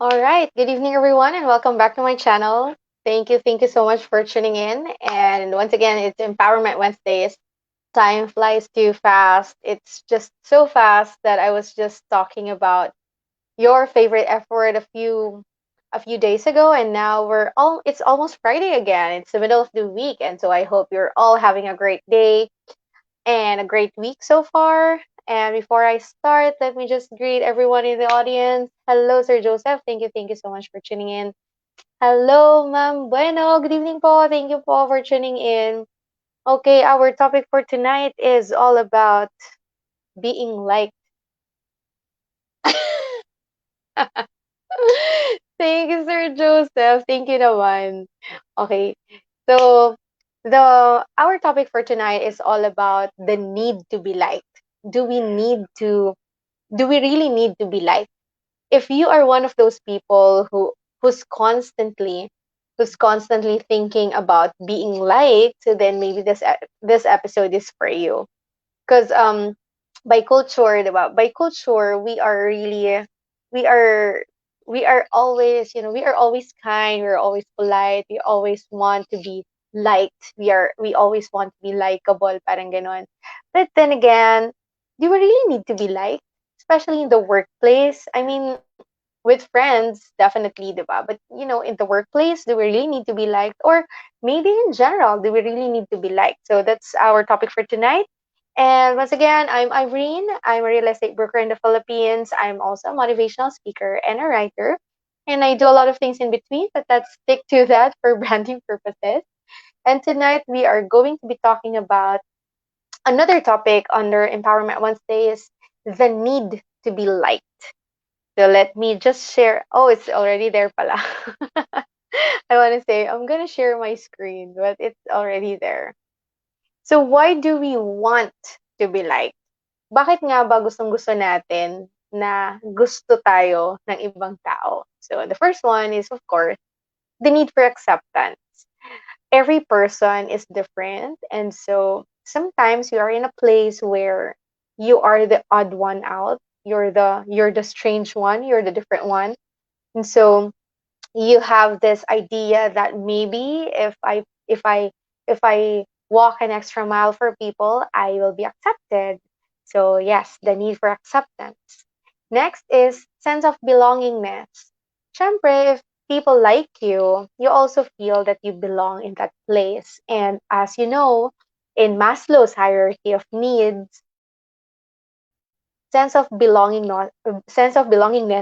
All right. Good evening, everyone, and welcome back to my channel. Thank you so much for tuning in. And once again, it's Empowerment Wednesdays. Time flies too fast. It's just so fast that I was just talking about your favorite F word a few days ago, and now it's almost Friday again. It's the middle of the week, and so I hope you're all having a great day and a great week so far. And before I start, let me just greet everyone in the audience. Hello, Sir Joseph. Thank you so much for tuning in. Hello, Ma'am Bueno. Good evening po. Thank you po for tuning in. Okay, our topic for tonight is all about being liked. Thank you, Sir Joseph. Thank you naman. Okay, so our topic for tonight is all about the need to be liked. Do we need to do we really need to be liked? If you are one of those people who's constantly who's constantly thinking about being liked, so then maybe this episode is for you. Because by culture, diba? By culture, we are we are always, we are always kind, we're always polite, we always want to be liked. We always want to be likable, parang ganon. But then again, do we really need to be liked? Especially in the workplace. I mean, with friends, definitely, diba? But in the workplace, do we really need to be liked? Or maybe in general, do we really need to be liked? So that's our topic for tonight. And once again, I'm Irene. I'm a real estate broker in the Philippines. I'm also a motivational speaker and a writer. And I do a lot of things in between, but let's stick to that for branding purposes. And tonight we are going to be talking about another topic under Empowerment Wednesdays, the need to be liked. So let me just share. Oh, it's already there pala. I want to say I'm going to share my screen, but it's already there. So why do we want to be liked? Bakit nga ba gustong-gusto natin na gusto tayo ng ibang tao? So the first one is, of course, the need for acceptance. Every person is different, and so sometimes you are in a place where you are the odd one out. You're the strange one, you're the different one. And so you have this idea that maybe if I walk an extra mile for people, I will be accepted. So yes, the need for acceptance. Next is sense of belongingness. Syempre, if people like you also feel that you belong in that place. And as you know, in Maslow's hierarchy of needs, sense of belongingness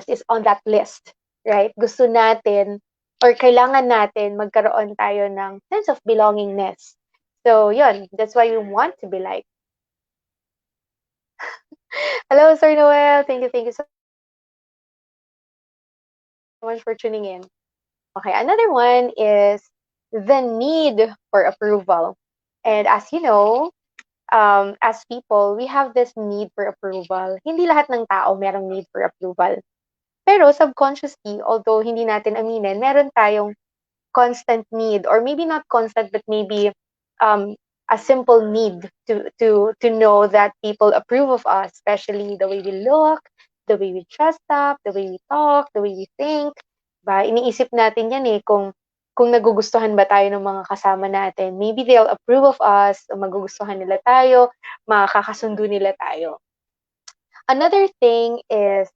is on that list, right? Gusto natin or kailangan natin magkaroon tayo ng sense of belongingness. So, yun, that's why you want to be like. Hello, Sir Noel. Thank you so much for tuning in. Okay, another one is the need for approval. And as you know, as people, we have this need for approval. Hindi lahat ng tao merong need for approval. Pero subconsciously, although hindi natin aminin, meron tayong constant need, or maybe not constant, but maybe um, a simple need to know that people approve of us, especially the way we look, the way we dress up, the way we talk, the way we think. Ba, iniisip natin yan eh, kung nagugustuhan ba tayo ng mga kasama natin. Maybe they'll approve of us, o magugustuhan nila tayo, makakasundo nila tayo. Another thing is,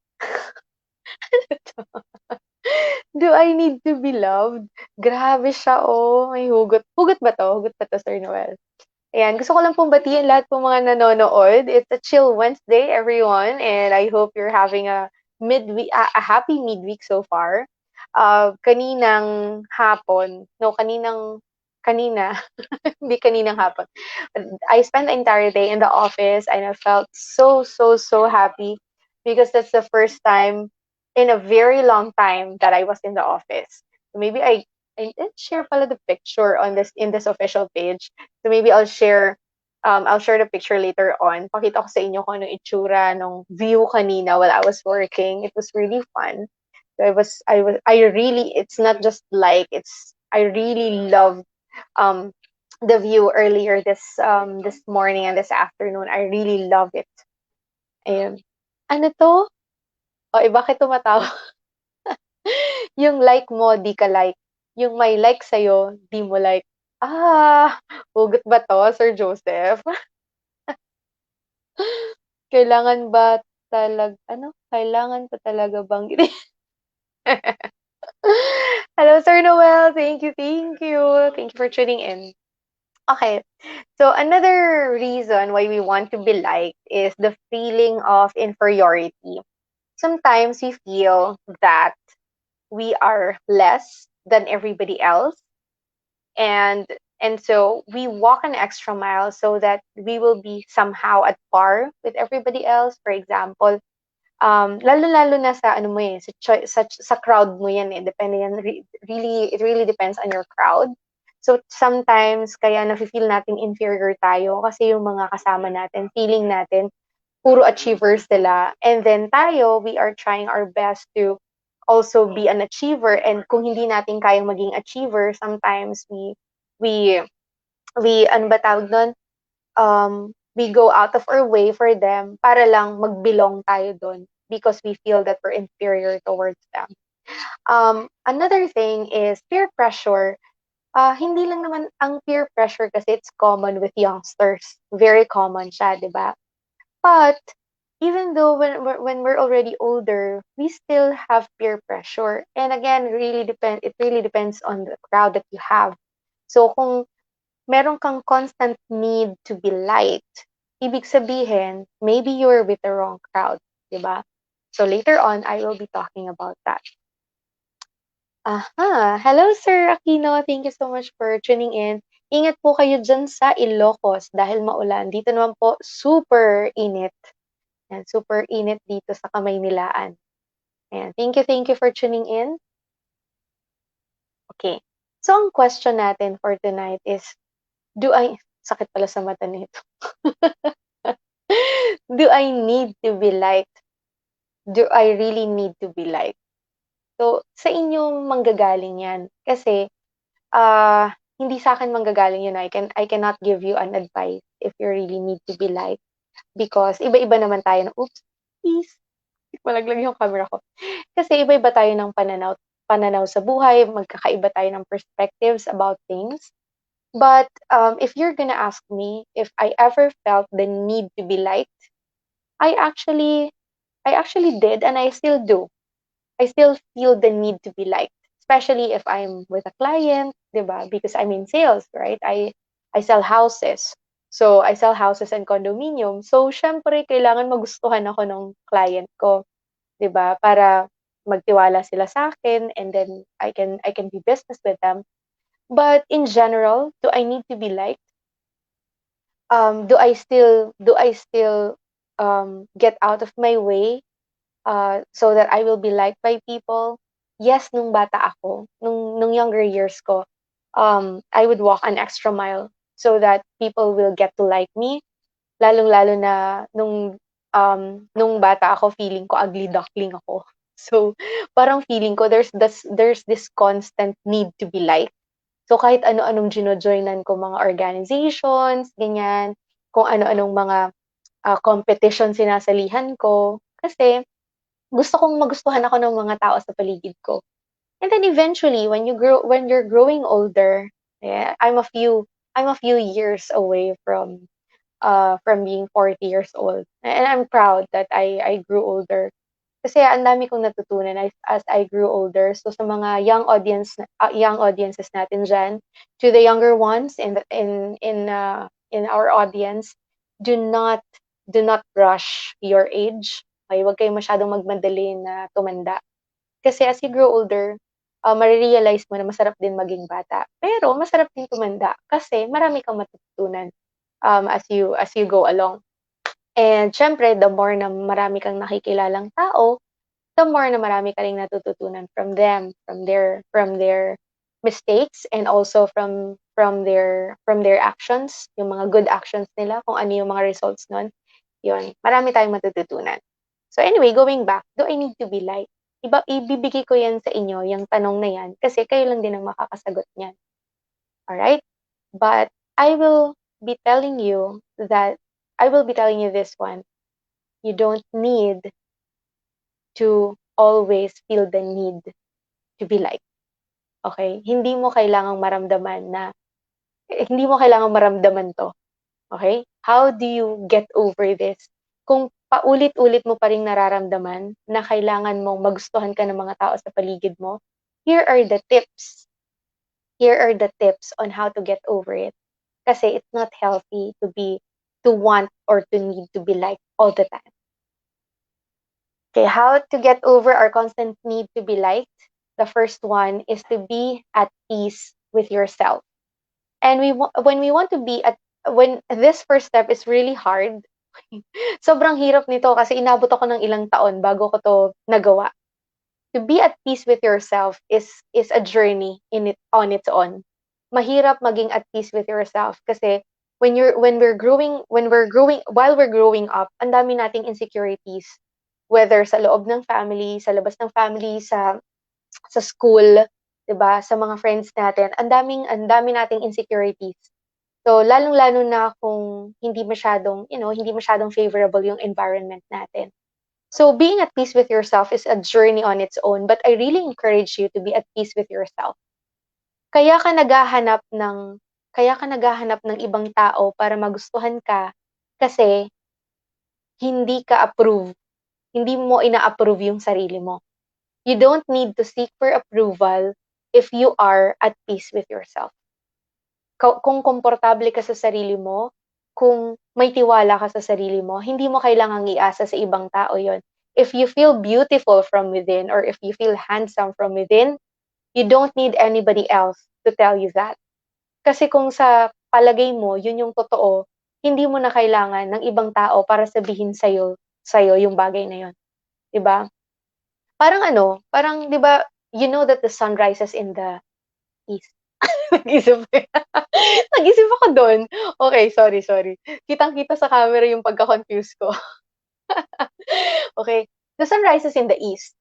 do I need to be loved? Grabe siya, oh. May hugot. Hugot ba to? Hugot ba to, Sir Noel? Ayan, gusto ko lang pong batiin lahat po mga nanonood. It's a chill Wednesday, everyone, and I hope you're having a happy midweek so far. Kaninang hapon, no, kanina, hindi kaninang hapon. I spent the entire day in the office and I felt so, so, so happy because that's the first time in a very long time that I was in the office. So maybe I didn't share pala the picture on this in this official page. So maybe I'll share the picture later on. Pakita ko sa inyo kung anong itsura nung view kanina while I was working. It was really fun. So I really, it's not just like, I really love um the view earlier this morning and this afternoon. I really love it. Ayun. Ano to? O, bakit tumatawa? Yung like mo, di ka like. Yung may like sa'yo, di mo like. Ah, hugot ba 'to, Sir Joseph? Kailangan ba kailangan pa talaga bang Hello, Sir Noel. Thank you, thank you. Thank you for tuning in. Okay, so another reason why we want to be liked is the feeling of inferiority. Sometimes we feel that we are less than everybody else, and so we walk an extra mile so that we will be somehow at par with everybody else. For example, lalo-lalo na sa ano mo eh, sa crowd mo yan eh. Depende yan, really, it really depends on your crowd. So, sometimes, kaya nafe-feel nating inferior tayo kasi yung mga kasama natin, feeling natin, puro achievers sila. And then tayo, we are trying our best to also be an achiever. And kung hindi natin kayang maging achiever, sometimes we, ano ba tawag doon? We go out of our way for them para lang mag-belong tayo doon because we feel that we're inferior towards them. Another thing is peer pressure. Hindi lang naman ang peer pressure kasi it's common with youngsters. Very common siya, di ba? But even though when we're already older, we still have peer pressure. And again, it really depends on the crowd that you have. So kung meron kang constant need to be liked, ibig sabihin, maybe you're with the wrong crowd, di ba? So later on, I will be talking about that. Aha! Hello, Sir Aquino. Thank you so much for tuning in. Ingat po kayo dyan sa Ilocos dahil maulan. Dito naman po, super init. And super init dito sa Kamaynilaan. And thank you for tuning in. Okay. So, ang question natin for tonight is, sakit pala sa mata nito. Do I need to be liked? Do I really need to be liked? So, sa inyong manggagaling yan. Kasi, hindi sa akin manggagaling yun. I cannot give you an advice if you really need to be liked. Because iba-iba naman tayo na, oops, please, malaglag yung camera ko. Kasi iba-iba tayo ng pananaw sa buhay, magkakaiba tayo ng perspectives about things. But if you're gonna ask me if I ever felt the need to be liked, I actually I actually did and I still do. I still feel the need to be liked, especially if I'm with a client, 'di ba? Because I'm in sales, right? I sell houses. So, I sell houses and condominium. So, syempre kailangan magustuhan ako ng client ko, 'di ba? Para magtiwala sila sa akin and then I can do business with them. But in general, do I need to be liked? Do I still get out of my way so that I will be liked by people? Yes, nung bata ako, nung younger years ko, I would walk an extra mile so that people will get to like me. Lalong-lalo na nung bata ako, feeling ko ugly duckling ako. So, parang feeling ko there's this constant need to be liked. So, kahit ano-anong gino-joinan ko mga organizations, ganyan, kung ano-anong mga competition sinasalihan ko. Kasi gusto kong magustuhan ako ng mga tao sa paligid ko. And then eventually, when you're growing older, yeah, I'm a few years away from being 40 years old. And I'm proud that I grew older. Kasi ang dami kong natutunan as I grew older. So sa mga young audiences natin diyan, to the younger ones in our audience, do not rush your age. Okay, wag kayong masyadong magmadali na tumanda. Kasi as you grow older, mare-realize mo na masarap din maging bata. Pero masarap din tumanda kasi marami kang matututunan as you go along. And syempre, the more na marami kang nakikilalang tao, the more na marami ka ring natututunan from them, from their mistakes and also from their actions, yung mga good actions nila, kung ano yung mga results nun. Yun, marami tayong matututunan. So anyway, going back, do I need to be liked? Ibibigay ko yan sa inyo, yung tanong na yan, kasi kayo lang din ang makakasagot niyan. Alright? But I will be telling you this one. You don't need to always feel the need to be liked. Okay? Hindi mo kailangang maramdaman 'to, okay? How do you get over this? Kung paulit-ulit mo pa ring nararamdaman na kailangan mong magustuhan ka ng mga tao sa paligid mo, here are the tips. Here are the tips on how to get over it. Kasi it's not healthy to want or to need to be liked all the time. Okay, how to get over our constant need to be liked? The first one is to be at peace with yourself. And when we want to be at when this first step is really hard. Sobrang hirap nito kasi inabot ako ng ilang taon bago ko 'to nagawa. To be at peace with yourself is a journey on its own. Mahirap maging at peace with yourself kasi while we're growing up, ang dami nating insecurities, whether sa loob ng family, sa labas ng family, sa school, 'di ba, sa mga friends natin, ang dami nating insecurities. So, lalong-lalo na kung hindi masyadong favorable yung environment natin. So, being at peace with yourself is a journey on its own, but I really encourage you to be at peace with yourself. Kaya ka naghahanap ng kaya ka naghahanap ng ibang tao para magustuhan ka kasi hindi ka approve, hindi mo ina-approve yung sarili mo. You don't need to seek for approval if you are at peace with yourself. Kung komportable ka sa sarili mo, kung may tiwala ka sa sarili mo, hindi mo kailangang iasa sa ibang tao yon. If you feel beautiful from within or if you feel handsome from within, you don't need anybody else to tell you that. Kasi kung sa palagay mo, yun yung totoo, hindi mo na kailangan ng ibang tao para sabihin sa'yo yung bagay na yun. 'Di ba? Parang 'di ba, you know that the sun rises in the east. Nag-isip nag-isip ako dun. Okay, sorry. Kitang-kita sa camera yung pagka-confuse ko. Okay, the sun rises in the east.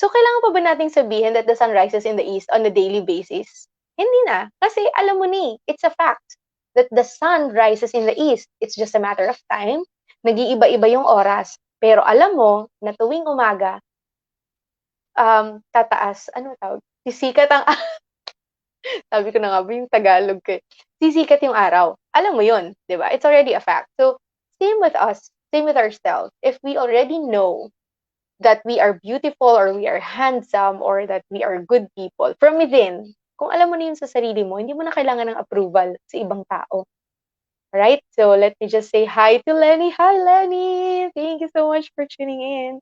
So, kailangan pa ba nating sabihin that the sun rises in the east on a daily basis? Hindi na. Kasi alam mo ni, it's a fact that the sun rises in the east. It's just a matter of time. Nag-iiba-iba yung oras. Pero alam mo na tuwing umaga, tataas, ano tawag? Sisikat ang sabi ko na nga ba yung Tagalog ko, eh. Sisikat yung araw. Alam mo yun, 'di ba? It's already a fact. So, same with us, same with ourselves. If we already know that we are beautiful or we are handsome or that we are good people from within, kung alam mo na yun sa sarili mo, hindi mo na kailangan ng approval sa ibang tao. Alright? So, let me just say hi to Lenny. Hi, Lenny! Thank you so much for tuning in.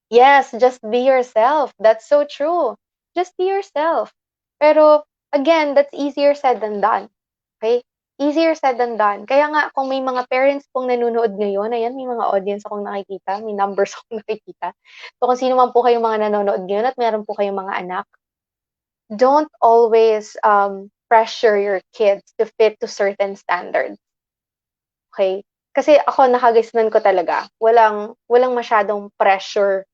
Yes, just be yourself. That's so true. Just be yourself. Pero, again, that's easier said than done. Okay? Easier said than done. Kaya nga, kung may mga parents pong nanonood ngayon, ayan, may mga audience akong nakikita, may numbers akong nakikita. So, kung sino man po kayong mga nanonood ngayon at meron po kayong mga anak, don't always pressure your kids to fit to certain standards. Okay? Kasi ako, nakagisnan ko talaga. Walang masyadong pressure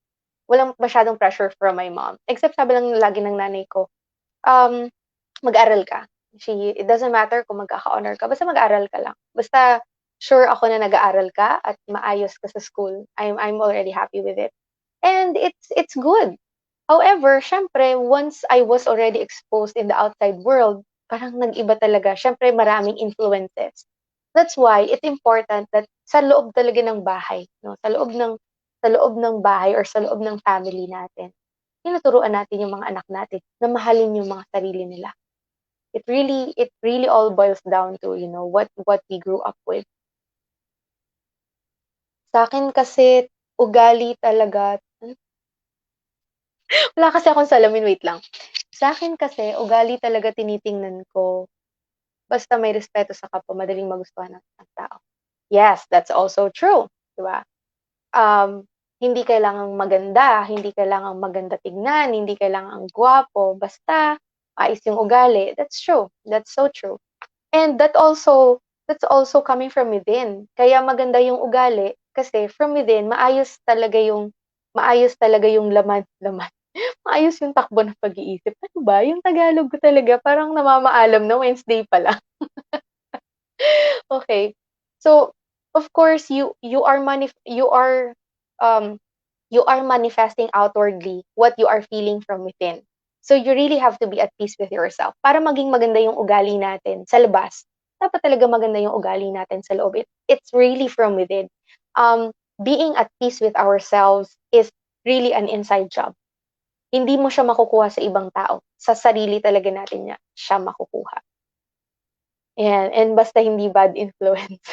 from my mom. Except sabi lang lagi ng nanay ko, um, mag-aral ka. It doesn't matter kung magkaka-honor ka, basta mag-aral ka lang. Basta sure ako na nag-aaral ka at maayos ka sa school. I'm already happy with it. And it's good. However, syempre, once I was already exposed in the outside world, parang nag-iba talaga. Syempre, maraming influences. That's why it's important that sa loob talaga ng bahay, no? Sa loob ng bahay or sa loob ng family natin, tinuturuan natin yung mga anak natin na mahalin yung mga sarili nila. It really all boils down to, what we grew up with. Sa akin kasi, ugali talaga. Wala kasi akong salamin, wait lang. Sa akin kasi, ugali talaga tinitingnan ko. Basta may respeto sa kapwa, madaling magustuhan ng isang tao. Yes, that's also true. Diba? Hindi kailangang maganda, hindi kailangang maganda tignan, hindi kailangang gwapo, basta ayos yung ugali. That's true. That's so true. And that's also coming from within. Kaya maganda yung ugali kasi from within maayos talaga yung laman. Maayos yung takbo ng pag-iisip. Ano ba? Yung Tagalog ko talaga parang namamaalam na Wednesday pala. Okay. So, of course, you are um you are manifesting outwardly what you are feeling from within. So you really have to be at peace with yourself. Para maging maganda yung ugali natin sa labas, dapat talaga maganda yung ugali natin sa loob. It's really from within. Being at peace with ourselves is really an inside job. Hindi mo siya makukuha sa ibang tao. Sa sarili talaga natin niya siya makukuha. And basta hindi bad influence.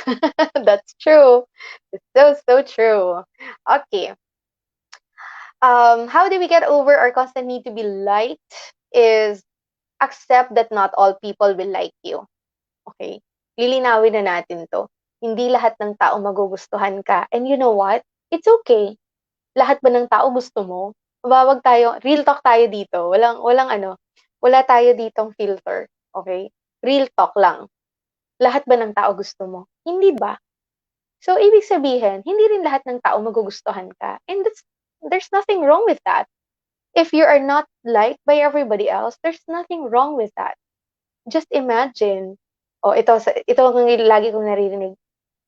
That's true. It's so true. Okay. How do we get over our constant need to be liked is accept that not all people will like you. Okay? Lilinawin na natin to. Hindi lahat ng tao magugustuhan ka. And you know what? It's okay. Lahat ba ng tao gusto mo? Wag tayo, real talk tayo dito. Wala tayo ditong filter. Okay? Real talk lang. Lahat ba ng tao gusto mo? Hindi ba? So, ibig sabihin, hindi rin lahat ng tao magugustuhan ka. And there's nothing wrong with that. If you are not liked by everybody else, there's nothing wrong with that. Just imagine, ito ang lagi kong naririnig,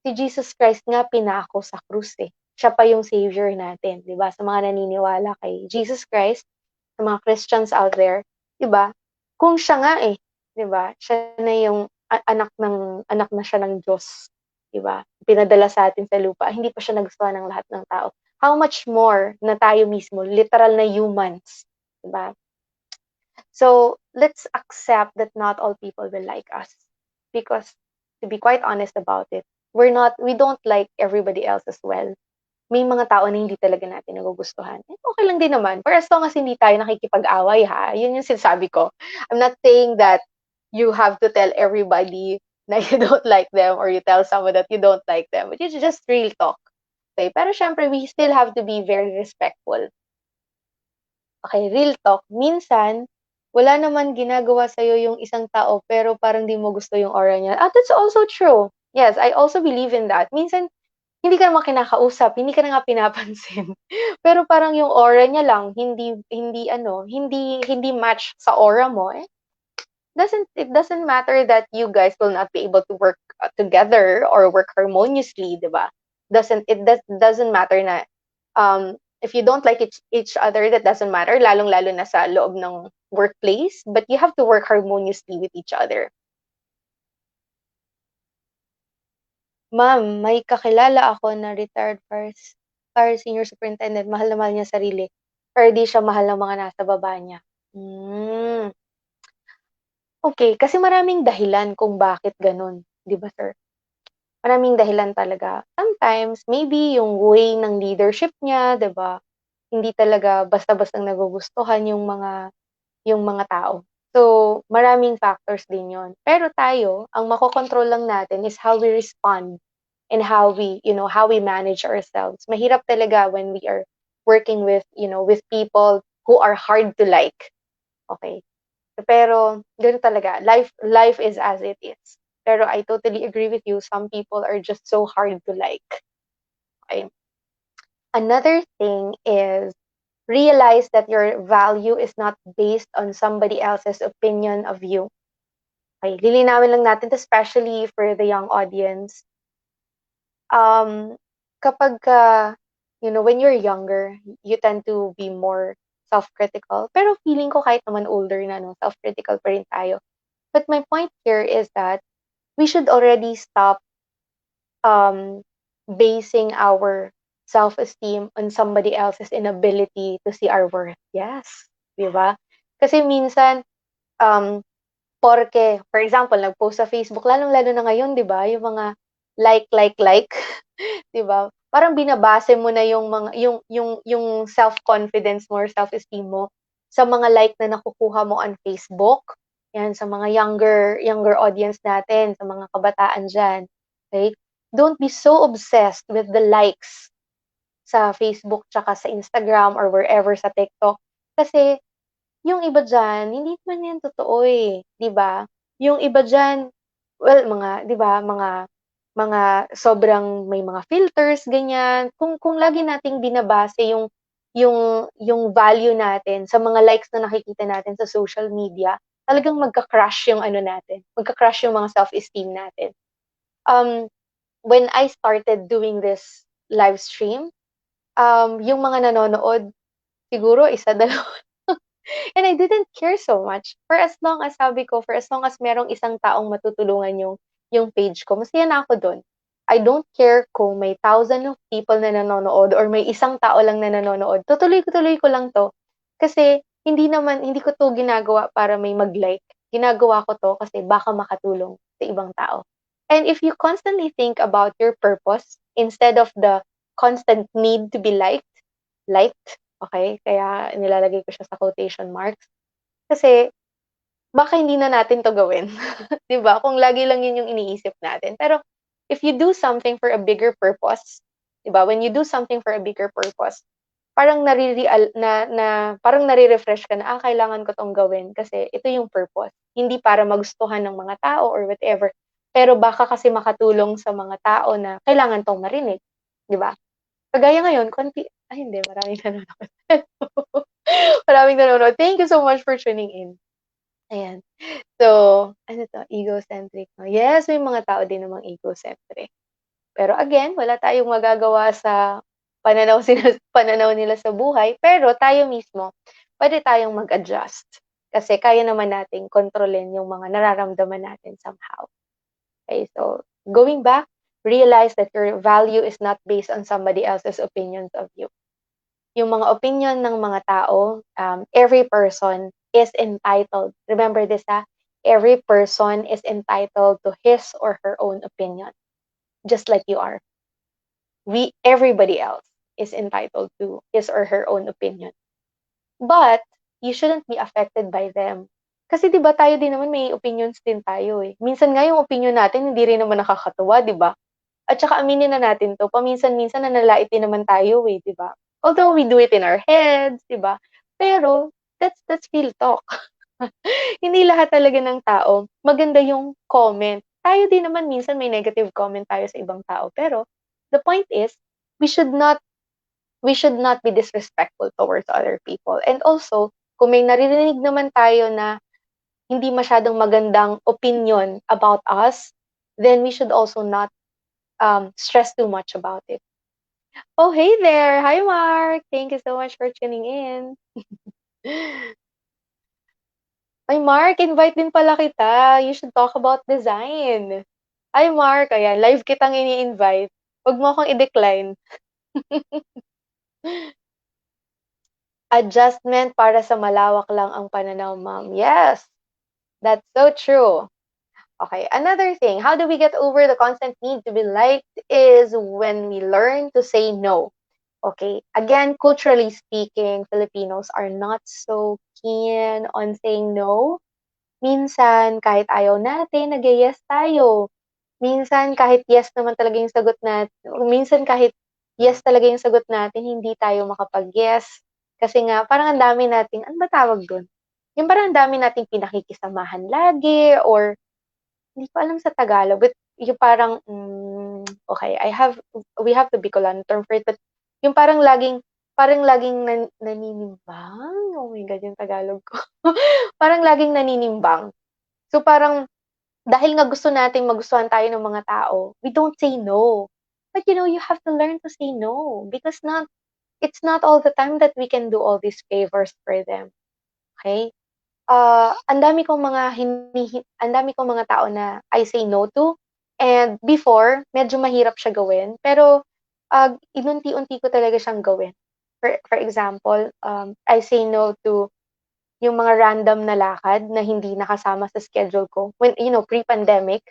si Jesus Christ nga pinako sa krus eh. Siya pa yung savior natin, 'di ba? Sa mga naniniwala kay Jesus Christ, sa mga Christians out there, 'di ba? Kung siya nga eh, 'di ba? Siya na yung anak na siya ng Diyos, 'di ba? Pinadala sa atin sa lupa, hindi pa siya nagustuhan ng lahat ng tao. How much more na tayo mismo, literal na humans, 'di ba? So, let's accept that not all people will like us. Because, to be quite honest about it, we don't like everybody else as well. May mga tao na hindi talaga natin nagugustuhan. Eh, okay lang din naman. For as long as hindi tayo nakikipag-away, ha? Yun yung sinasabi ko. I'm not saying that you have to tell everybody na you don't like them or you tell someone that you don't like them. But it's just real talk. Okay? Pero syempre, we still have to be very respectful. Okay, real talk. Minsan, wala naman ginagawa sa'yo yung isang tao pero parang di mo gusto yung aura niya. That's also true. Yes, I also believe in that. Minsan, hindi ka naman kinakausap, hindi ka na nga pinapansin. Pero parang yung aura niya lang, hindi match sa aura mo, eh. It doesn't matter that you guys will not be able to work together or work harmoniously, di ba? Doesn't matter na if you don't like each other, that doesn't matter, lalong-lalo na sa loob ng workplace, but you have to work harmoniously with each other. Ma'am, may kakilala ako na retired fire senior superintendent, mahal na mahal niya sarili, pero di siya mahal ng mga nasa baba niya. Okay, kasi maraming dahilan kung bakit gano'n, 'di ba, sir? Maraming dahilan talaga. Sometimes, maybe yung way ng leadership niya, 'di ba? Hindi talaga basta-bastang nagugustuhan yung mga tao. So, maraming factors din 'yon. Pero tayo, ang makokontrol lang natin is how we respond and how we manage ourselves. Mahirap talaga when we are working with people who are hard to like. Okay? Pero gano'n talaga, life is as it is. Pero I totally agree with you, some people are just so hard to like. Okay? Another thing is realize that your value is not based on somebody else's opinion of you. Okay, lilinawin lang natin, especially for the young audience. Kapag when you're younger, you tend to be more self-critical. Pero feeling ko kahit naman older na, no, self-critical pa rin tayo. But my point here is that we should already stop basing our self-esteem on somebody else's inability to see our worth. Yes, di ba? Kasi minsan, porke, for example, nag-post sa Facebook, lalong-lalo na ngayon, di ba? Yung mga like, di ba? Parang binabase mo na yung self-confidence mo or self-esteem mo sa mga like na nakukuha mo on Facebook. Yan, sa mga younger audience natin, sa mga kabataan dyan. Okay? Don't be so obsessed with the likes sa Facebook tsaka sa Instagram or wherever sa TikTok. Kasi yung iba dyan, hindi man yan totoo eh. Di ba? Yung iba dyan, well, di ba, mga sobrang may mga filters, ganyan. Kung lagi nating binabase yung value natin sa mga likes na nakikita natin sa social media, talagang magka-crash yung ano natin. Magka-crash yung mga self-esteem natin. When I started doing this live stream, yung mga nanonood, siguro isa, dalawa. And I didn't care so much. For as long as sabi ko, for as long as merong isang taong matutulungan yung page ko, masaya na ako dun. I don't care kung may thousand of people na nanonood or may isang tao lang na nanonood. Tutuloy ko lang to. Kasi hindi ko to ginagawa para may mag-like. Ginagawa ko to kasi baka makatulong sa ibang tao. And if you constantly think about your purpose instead of the constant need to be liked, okay? Kaya nilalagay ko siya sa quotation marks. Kasi baka hindi na natin 'to gawin, 'di ba? Kung lagi lang 'yun yung iniisip natin. Pero if you do something for a bigger purpose, 'di ba? When you do something for a bigger purpose, parang parang nare-refresh ka na, kailangan ko 'tong gawin kasi ito yung purpose. Hindi para magustuhan ng mga tao or whatever, pero baka kasi makatulong sa mga tao na kailangan 'tong marinig, 'di ba? Kagaya ngayon ay hindi, maraming nanonood. Maraming nanonood. Thank you so much for tuning in. Ayan. So, ano 'to, egocentric 'no? Yes, may mga tao din namang egocentric. Pero again, wala tayong magagawa sa pananaw nila sa buhay, pero tayo mismo, puwede tayong mag-adjust. Kasi kaya naman nating kontrolin yung mga nararamdaman natin somehow. Okay, so going back, realize that your value is not based on somebody else's opinions of you. Yung mga opinion ng mga tao, every person is entitled. Remember this, ha? Every person is entitled to his or her own opinion, just like you are. Everybody else is entitled to his or her own opinion. But you shouldn't be affected by them. Kasi 'di ba tayo din naman may opinions din tayo eh. Minsan nga yung opinion natin hindi rin naman nakakatuwa, 'di ba? At saka aminin na natin 'to, paminsan-minsan nanlalait din naman tayo eh, 'di ba? Although we do it in our heads, 'di ba? Pero that's real talk. Hindi lahat talaga ng tao maganda yung comment. Tayo din naman minsan may negative comment tayo sa ibang tao, pero the point is we should not we should not be disrespectful towards other people. And also, kung may naririnig naman tayo na hindi masyadong magandang opinion about us, then we should also not stress too much about it. Oh, hey there! Hi, Mark! Thank you so much for tuning in. Ay, Mark, invite din pala kita. You should talk about design. Hi, Mark. Ayan, live kitang ini-invite. Huwag mo akong i-decline. Adjustment para sa malawak lang ang pananaw, ma'am. Yes, that's so true. Okay, another thing, how do we get over the constant need to be liked is when we learn to say no. Okay, again, culturally speaking, Filipinos are not so keen on saying no. Minsan, kahit ayaw natin, nag-yes tayo. Minsan, kahit yes naman talaga yung sagot natin, minsan kahit yes talaga yung sagot natin, hindi tayo makapag-yes. Kasi nga, parang ang dami nating, ano ba tawag dun? Yung parang ang dami nating pinakikisamahan lagi, or hindi ko alam sa Tagalog, but yung parang, okay, we have the Bicolano term for it, but yung parang laging naninimbang? Oh my God, yung Tagalog ko. Parang laging naninimbang. So parang, dahil nga gusto nating magustuhan tayo ng mga tao, we don't say no. But you have to learn to say no because it's not all the time that we can do all these favors for them. Okay? Ang dami kong mga tao na I say no to. And before, medyo mahirap siya gawin. Pero, inunti-unti ko talaga siyang gawin. For example, I say no to yung mga random na lakad na hindi nakasama sa schedule ko. When, pre-pandemic,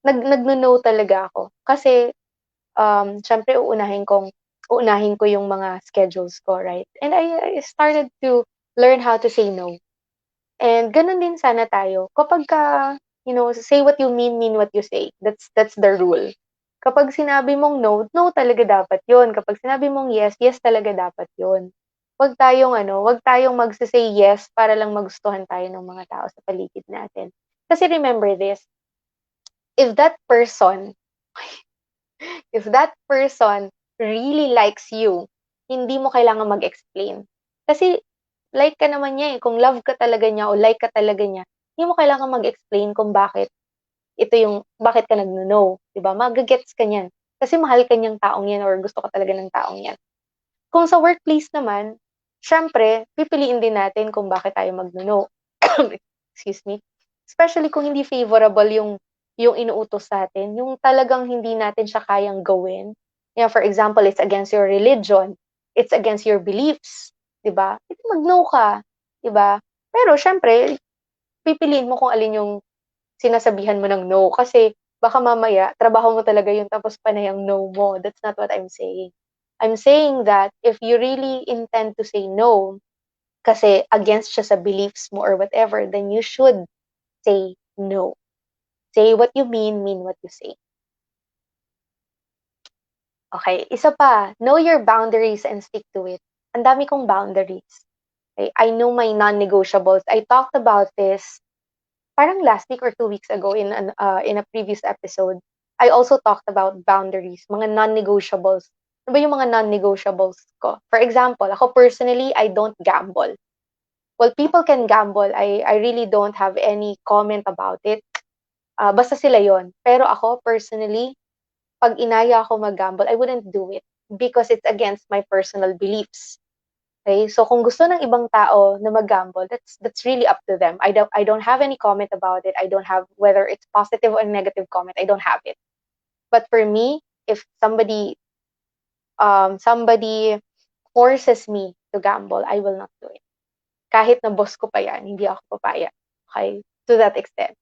nagno-no talaga ako. Kasi, syempre uunahin ko yung mga schedules ko, right? And I started to learn how to say no. And gano'n din sana tayo kapagka, say what you mean what you say. That's the rule. Kapag sinabi mong no, no talaga dapat 'yun. Kapag sinabi mong yes, yes talaga dapat 'yun. Huwag tayong magse-say yes para lang magustuhan tayo ng mga tao sa paligid natin. Kasi remember this, if that person if that person really likes you, hindi mo kailangang mag-explain. Kasi like ka naman niya eh, kung love ka talaga niya o like ka talaga niya, hindi mo kailangang mag-explain kung bakit ka nagno-no, 'di ba? Magge-gets ka niyan. Kasi mahal ka niyang taong 'yan or gusto ka talaga ng taong 'yan. Kung sa workplace naman, siyempre pipiliin din natin kung bakit tayo magno-no. Excuse me. Especially kung hindi favorable yung inuutos sa'tin, yung talagang hindi natin siya kayang gawin. Yeah, for example, it's against your religion, it's against your beliefs, 'di ba? Mag-no ka, 'di ba? Pero siyempre pipiliin mo kung alin yung sinasabihan mo ng no kasi baka mamaya trabaho mo talaga yun tapos panay ang no mo. That's not what I'm saying. I'm saying that if you really intend to say no kasi against siya sa beliefs mo or whatever, then you should say no. Say what you mean what you say. Okay, isa pa, know your boundaries and stick to it. Ang dami kong boundaries. Okay? I know my non-negotiables. I talked about this parang last week or 2 weeks ago in a previous episode. I also talked about boundaries, mga non-negotiables. Ano ba yung mga non-negotiables ko? For example, ako personally, I don't gamble. Well, people can gamble. I really don't have any comment about it. Basta sila yon. Pero ako, personally, pag inaya ako mag-gamble, I wouldn't do it because it's against my personal beliefs. Okay? So kung gusto ng ibang tao na mag-gamble, that's really up to them. I don't have any comment about it. I don't have whether it's positive or negative comment. I don't have it. But for me, if somebody forces me to gamble, I will not do it. Kahit na boss ko pa yan, hindi ako papaya. Okay? To that extent.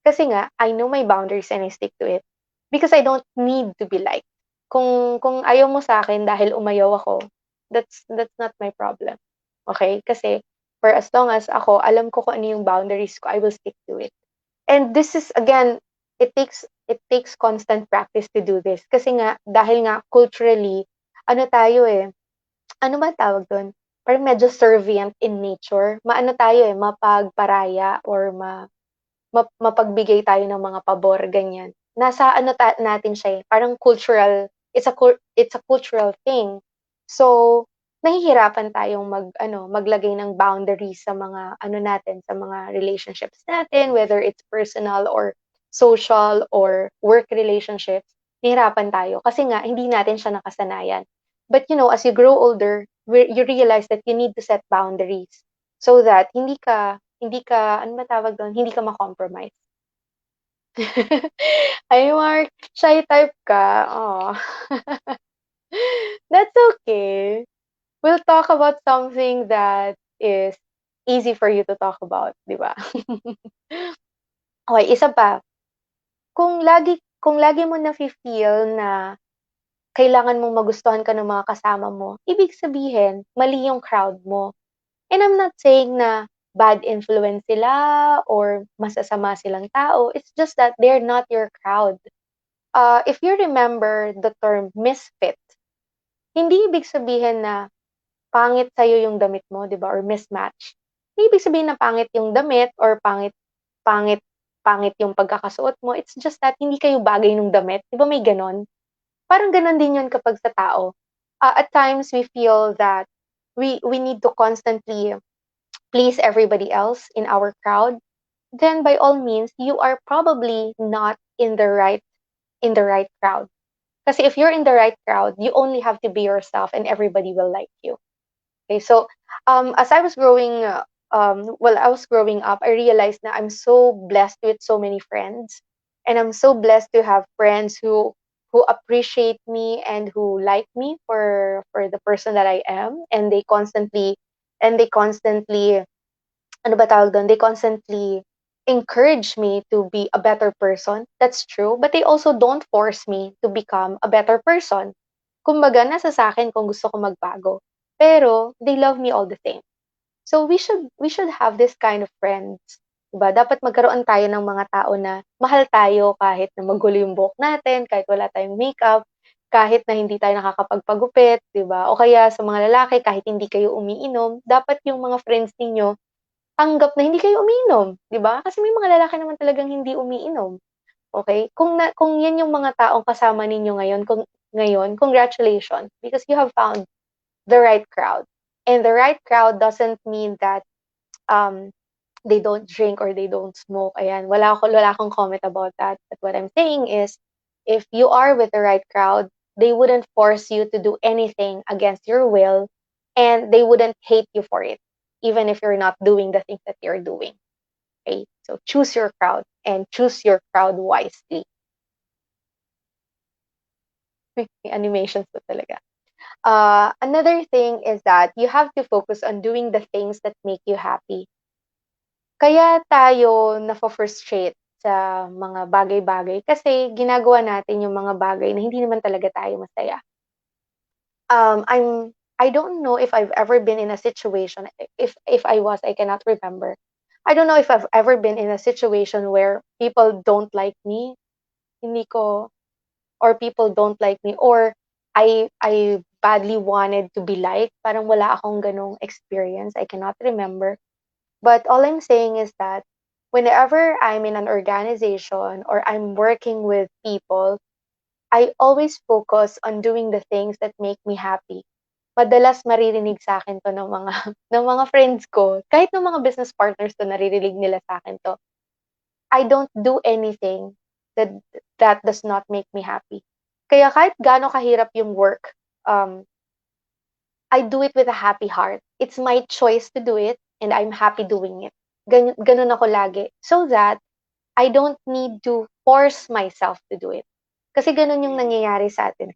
Kasi nga, I know my boundaries and I stick to it. Because I don't need to be liked. Kung ayaw mo sa akin dahil umayaw ako, that's not my problem. Okay? Kasi for as long as ako, alam ko kung ano yung boundaries ko, I will stick to it. And this is again, it takes constant practice to do this. Kasi nga, dahil nga culturally, ano tayo eh, ano ba tawag dun? Parang medyo servient in nature. Maano tayo eh, mapagparaya or mapagbigay tayo ng mga pabor, ganyan. Nasa ano natin siya eh, parang cultural, it's a cultural thing. So, nahihirapan tayong maglagay ng boundaries sa mga ano natin, sa mga relationships natin, whether it's personal or social or work relationships, nahihirapan tayo kasi nga hindi natin siya nakasanayan. But as you grow older, you realize that you need to set boundaries so that hindi ka, ano ba tawag do'n, hindi ka ma-compromise. Ay, Mark, shy type ka, aw. That's okay. We'll talk about something that is easy for you to talk about, 'di ba? Okey, isa pa, kung lagi mo nafi-feel na kailangan mong magustuhan ka ng mga kasama mo, ibig sabihin mali yung crowd mo. And I'm not saying na bad influence sila or masasama silang tao. It's just that they're not your crowd. If you remember the term misfit, hindi ibig sabihin na pangit sa'yo yung damit mo, di ba? Or mismatch. Hindi ibig sabihin na pangit yung damit or pangit, pangit yung pagkakasuot mo. It's just that hindi kayo bagay nung damit. Di ba may ganon? Parang ganon din yun kapag sa tao. At times, we feel that we need to constantly please everybody else in our crowd, then by all means, you are probably not in the right crowd. Because if you're in the right crowd, you only have to be yourself and everybody will like you. Okay, so as I was growing up, I realized that I'm so blessed with so many friends, and I'm so blessed to have friends who appreciate me and who like me for the person that I am, and they constantly ano ba tawag doon, they constantly encourage me to be a better person. That's true. But they also don't force me to become a better person. Kumbaga, nasa sa akin kung gusto ko magbago. Pero, they love me all the same. So, we should have this kind of friends. Diba? Dapat magkaroon tayo ng mga tao na mahal tayo kahit na magulo yung buhok natin, kahit wala tayong makeup, kahit na hindi tayo nakakapagpagupit, diba? O kaya sa mga lalaki, kahit hindi kayo umiinom, dapat yung mga friends ninyo tanggap na hindi kayo umiinom, 'di ba? Kasi may mga lalaki naman talagang hindi umiinom, okey? Kung 'yan yung mga taong kasama ninyo ngayon, congratulations because you have found the right crowd. And the right crowd doesn't mean that, um, they don't drink or they don't smoke, ayan. Wala akong comment about that. But what I'm saying is, if you are with the right crowd, They wouldn't force you to do anything against your will, and they wouldn't hate you for it, even if you're not doing the things that you're doing. Okay? So choose your crowd and choose your crowd wisely. Animations po talaga. Another thing is that you have to focus on doing the things that make you happy. Kaya tayo nafo-frustrate sa mga bagay-bagay kasi ginagawa natin yung mga bagay na hindi naman talaga tayo masaya. I don't know if I've ever been in a situation, if I was, I cannot remember. I don't know if I've ever been in a situation where people don't like me, hindi ko, or people don't like me, or I badly wanted to be liked. Parang wala akong ganong experience. I cannot remember. But all I'm saying is that whenever I'm in an organization or I'm working with people, I always focus on doing the things that make me happy. Madalas maririnig sa akin 'to ng mga ng mga friends ko, kahit ng mga business partners ko naririnig nila sa akin 'to. I don't do anything that that does not make me happy. Kaya kahit gaano kahirap yung work, I do it with a happy heart. It's my choice to do it and I'm happy doing it. Ganun ako lagi. So that I don't need to force myself to do it. Kasi ganun yung nangyayari sa atin.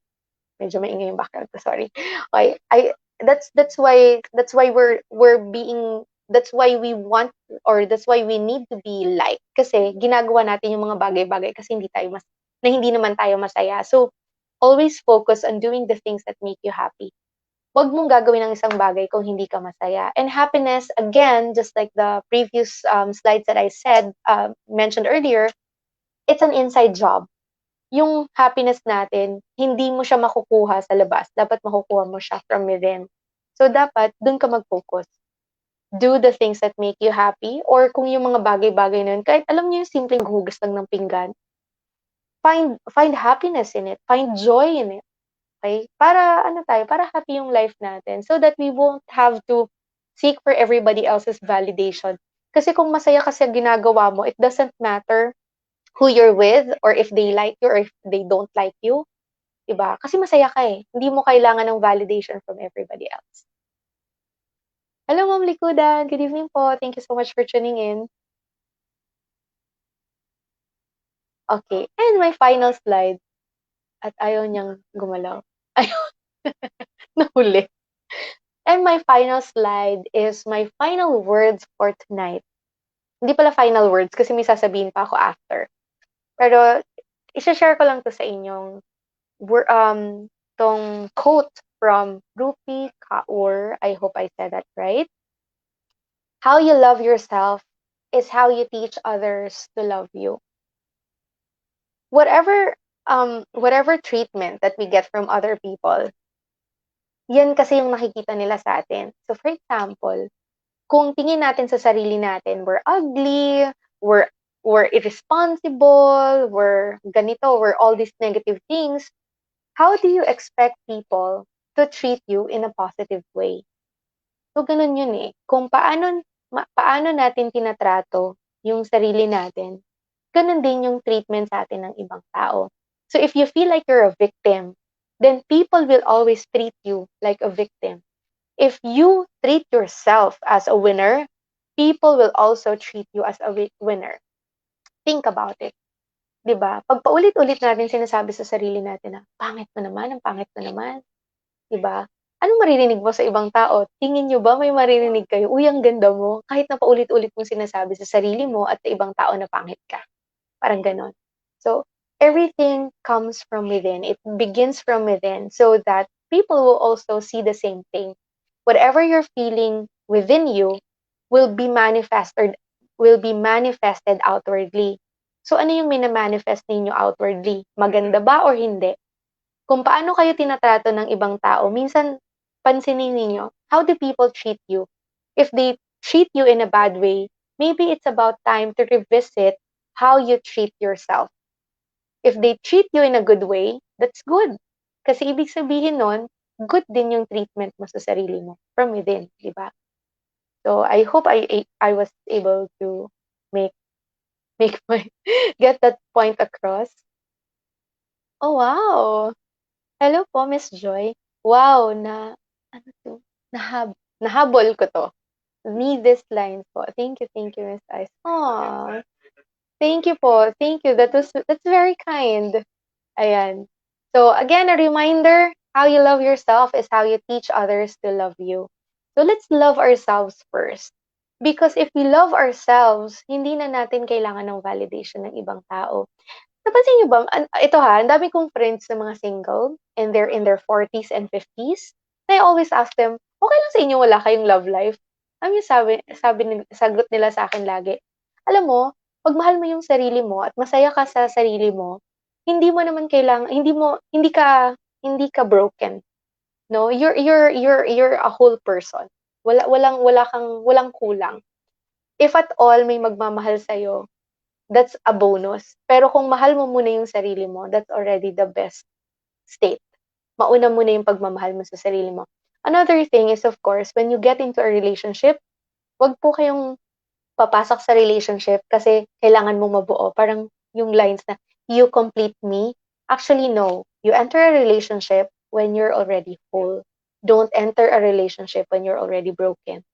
Medyo maingay yung background ko, sorry. Okay, that's why we want, or that's why we need to be liked kasi ginagawa natin yung mga bagay-bagay kasi hindi naman tayo masaya. So always focus on doing the things that make you happy. Huwag mong gagawin ang isang bagay kung hindi ka masaya. And happiness, again, just like the previous slides that I said, mentioned earlier, it's an inside job. Yung happiness natin, hindi mo siya makukuha sa labas. Dapat makukuha mo siya from within. So, dapat, dun ka mag-focus. Do the things that make you happy, or kung yung mga bagay-bagay na yun, kahit alam niyo yung simpleng hugas lang ng pinggan, find happiness in it. Find joy in it. Okay? Para ano tayo, para happy yung life natin. So that we won't have to seek for everybody else's validation. Kasi kung masaya kasi ginagawa mo, it doesn't matter who you're with or if they like you or if they don't like you. Diba? Kasi masaya ka eh. Hindi mo kailangan ng validation from everybody else. Hello, Ma'am Likudan. Good evening po. Thank you so much for tuning in. Okay. And my final slide. At ayaw niyang gumalaw. Ayaw. Nahuli. And my final slide is my final words for tonight. Hindi pala final words kasi may sasabihin pa ako after. Pero, isa-share ko lang to sa inyong tong quote from Rupi Kaur. I hope I said that right. How you love yourself is how you teach others to love you. Whatever treatment that we get from other people, yan kasi yung nakikita nila sa atin. So for example, kung tingin natin sa sarili natin, we're ugly, we're irresponsible, we're ganito, we're all these negative things, how do you expect people to treat you in a positive way? So ganun yun eh. Kung paano natin tinatrato yung sarili natin, ganun din yung treatment sa atin ng ibang tao. So if you feel like you're a victim, then people will always treat you like a victim. If you treat yourself as a winner, people will also treat you as a winner. Think about it. 'Di ba? Pag paulit-ulit natin sinasabi sa sarili natin na, pangit mo naman, ang pangit mo naman. 'Di ba? Anong maririnig mo sa ibang tao? Tingin niyo ba may maririnig kayo, uy, ang ganda mo, kahit na paulit-ulit mong sinasabi sa sarili mo at sa ibang tao na pangit ka. Parang gano'n. So, everything comes from within. It begins from within so that people will also see the same thing. Whatever you're feeling within you will be manifested outwardly. So, ano yung minamanifest ninyo outwardly? Maganda ba or hindi? Kung paano kayo tinatrato ng ibang tao, minsan pansinin ninyo, how do people treat you? If they treat you in a bad way, maybe it's about time to revisit how you treat yourself. If they treat you in a good way, that's good. Kasi ibig sabihin nun, good din yung treatment mo sa sarili mo from within, di ba? So I hope I was able to make make my get that point across. Oh wow. Hello po, Miss Joy. Wow, ano 'to, nahabol ko 'to. Read these lines po. Thank you, Miss Ice. Aw, thank you po. Thank you. That's very kind. Ayan. So again, a reminder, how you love yourself is how you teach others to love you. So let's love ourselves first. Because if we love ourselves, hindi na natin kailangan ng validation ng ibang tao. Napansin niyo ba, ito ha, ang dami kong friends na mga single and they're in their 40s and 50s. And I always ask them, okay lang sa inyo wala kayong love life? Alam niyo, sagot nila sa akin lagi, alam mo, pag mahal mo yung sarili mo at masaya ka sa sarili mo, hindi mo naman kailangan, hindi ka broken. No, you're a whole person. Walang kulang. If at all may magmamahal sa that's a bonus. Pero kung mahal mo muna yung sarili mo, that's already the best state. Mauna muna yung pagmamahal mo sa sarili mo. Another thing is, of course, when you get into a relationship, wag po kayong papasok sa relationship kasi kailangan mo mabuo. Parang yung lines na, you complete me. Actually, no. You enter a relationship when you're already whole. Don't enter a relationship when you're already broken.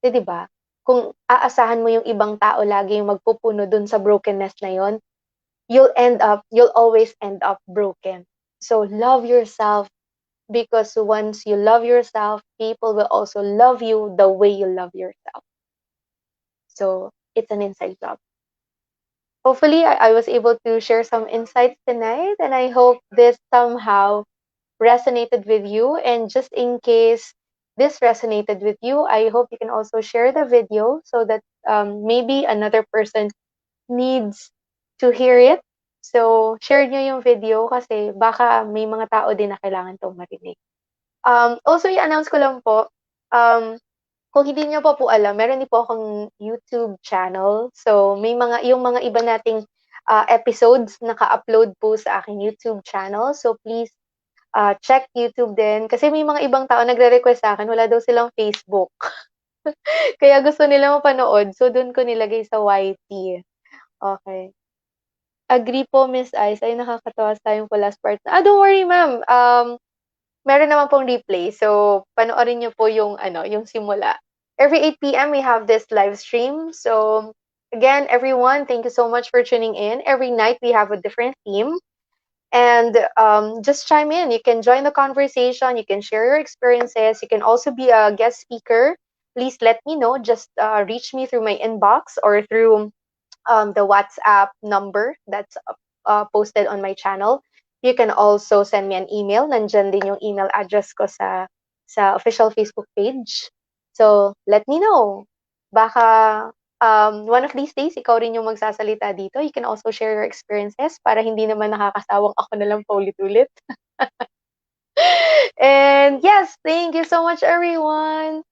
Kasi 'di ba, kung aasahan mo yung ibang tao lagi yung magpupuno dun sa brokenness na yon, you'll always end up broken. So love yourself because once you love yourself, people will also love you the way you love yourself. So it's an inside job. Hopefully, I was able to share some insights tonight, and I hope this somehow resonated with you. And just in case this resonated with you, I hope you can also share the video so that maybe another person needs to hear it. So, share nyo yung video kasi baka may mga tao din na kailangan tong marinig. Also, i-announce ko lang po, kung hindi niyo pa po alam, meron din po akong YouTube channel. So, yung mga iba nating episodes naka-upload po sa aking YouTube channel. So, please check YouTube din. Kasi may mga ibang tao nagre-request sa akin, wala daw silang Facebook. Kaya gusto nila mapanood. So, dun ko nilagay sa YT. Okay. Agree po, Miss Ice. Ay, nakakatawa sa yung po last part. Don't worry, ma'am. Meron naman pong replay. So, panoorin niyo po yung, yung simula. Every 8 p.m. we have this live stream. So, again, everyone, thank you so much for tuning in. Every night we have a different theme. And just chime in. You can join the conversation. You can share your experiences. You can also be a guest speaker. Please let me know. Just reach me through my inbox or through the WhatsApp number that's posted on my channel. You can also send me an email. Nandyan din yung email address ko sa official Facebook page. So, let me know. Baka one of these days, ikaw rin yung magsasalita dito. You can also share your experiences para hindi naman nakakasawang ako na lang paulit-ulit. And yes, thank you so much, everyone.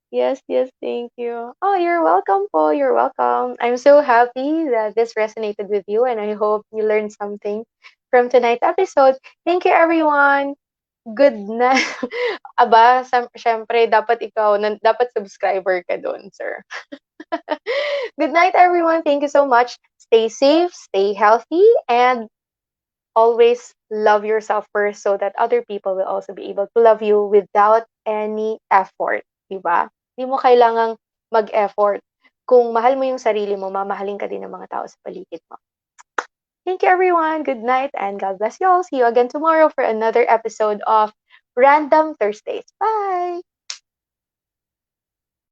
Yes, yes, thank you. Oh, you're welcome po. You're welcome. I'm so happy that this resonated with you and I hope you learned something from tonight's episode. Thank you, everyone. Good night. Aba, syempre, dapat subscriber ka doon, sir. Good night, everyone. Thank you so much. Stay safe, stay healthy, and always love yourself first so that other people will also be able to love you without any effort. Diba? Hindi mo kailangang mag-effort. Kung mahal mo yung sarili mo, mamahalin ka din ng mga tao sa paligid mo. Thank you, everyone. Good night, and God bless you all. See you again tomorrow for another episode of Random Thursdays. Bye!